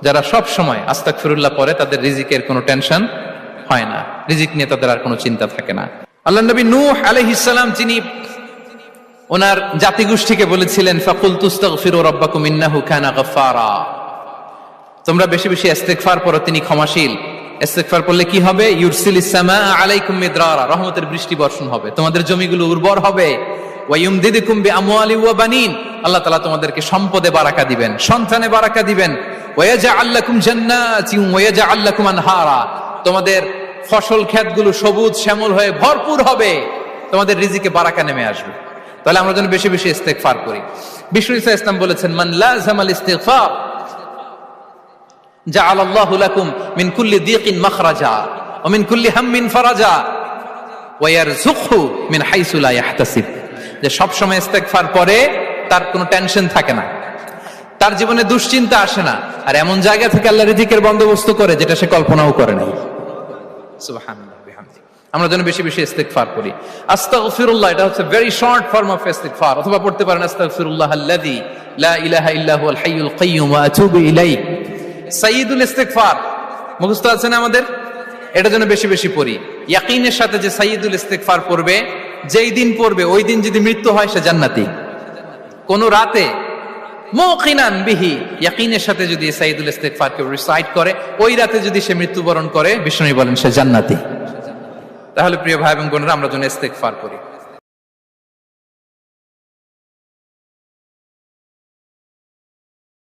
যারা সব সময় আস্তাগফিরুল্লাহ পড়ে তাদের রিজিকের কোনো টেনশন হয় না, রিজিক নিয়ে তাদের আর কোনো চিন্তা থাকে না। আল্লাহ নবী নূহ আলাইহিস সালাম যিনি ওনার জাতিগোষ্ঠীকে বলেছিলেন ফাকুলতু আস্তাগফিরু রাব্বাকুম ইন্নাহু কানা গাফফারা, তোমরা বেশি বেশি ইস্তেগফার পড়ো, তিনি ক্ষমাশীল। ইস্তেগফার পড়লে কি হবে? ইউরসিলিস সামাআ আলাইকুম মিদরারা, রহমতের বৃষ্টি বর্ষণ হবে, তোমাদের জমিগুলো উর্বর হবে। ওয়া ইউমদিদুকুম বিআমওয়ালি ওয়া বানিন, আল্লাহ তাআলা তোমাদেরকে সম্পদে বারাকা দিবেন, সন্তানে বারাকা দিবেন। ওয়া ইয়াজআল লাকুম জান্নাতিন ওয়া ইয়াজআল লাকুম আনহারা, তোমাদের ফসল ক্ষেতগুলো সবুজ শ্যামল হয়ে ভরপুর হবে, তোমাদের রিজিকে বারাকা নেমে আসবে। তাহলে আমরা যেন বেশি বেশি ইস্তেগফার করি। বিষ্ণু ঈসা ইসলাম বলেছেন, মান লাযামাল ইস্তিগফার জাআলাল্লাহু লাকুম মিন কুল্লি দিকিন মাখরাজা ওয়া মিন কুল্লি হাম্মিন ফারাজা ওয়া ইয়ারযুকহু মিন হাইসু লা ইয়াহতাসিব, যে সব সময় ইস্তেগফার পড়ে তার কোনো টেনশন থাকে না, তার জীবনে দুশ্চিন্তা আসে না, আর এমন জায়গা থেকে আল্লাহ রিজিকের বন্দোবস্ত করে যেটা সে কল্পনাও করে নাই। সুবহানাল্লাহ বিহামদি। আমরা যেন বেশি বেশি ইস্তেগফার করি। আস্তাগফিরুল্লাহ, এটা হচ্ছে ভেরি শর্ট ফর্ম অফ ইস্তেগফার। অথবা পড়তে পারেন আস্তাগফিরুল্লাহ আল্লাযী লা ইলাহা ইল্লা হুয়াল হাইয়ুল কাইয়্যুম ওয়া আতুবু ইলাইহি। সাইয়্যিদুল ইস্তেগফার মুখস্থ আছে না আমাদের? এটা যেন বেশি বেশি পড়ি। ইয়াকিনের সাথে যে সাইয়্যিদুল ইস্তেগফার পড়বে, যেই দিন পড়বে ওই দিন যদি মৃত্যু হয় সে জান্নাতি। কোন রাতে মুকিনান বিহি, ইয়াকিনের সাথে যদি সাইয়্যিদুল ইস্তেগফারকে রিসাইট করে, ওই রাতে যদি সে মৃত্যুবরণ করে, বিষ্ণু বলেন সে জান্নাতি। তাহলে প্রিয় ভাই এবং বোনেরা, আমরা যেন ইস্তেগফার করি।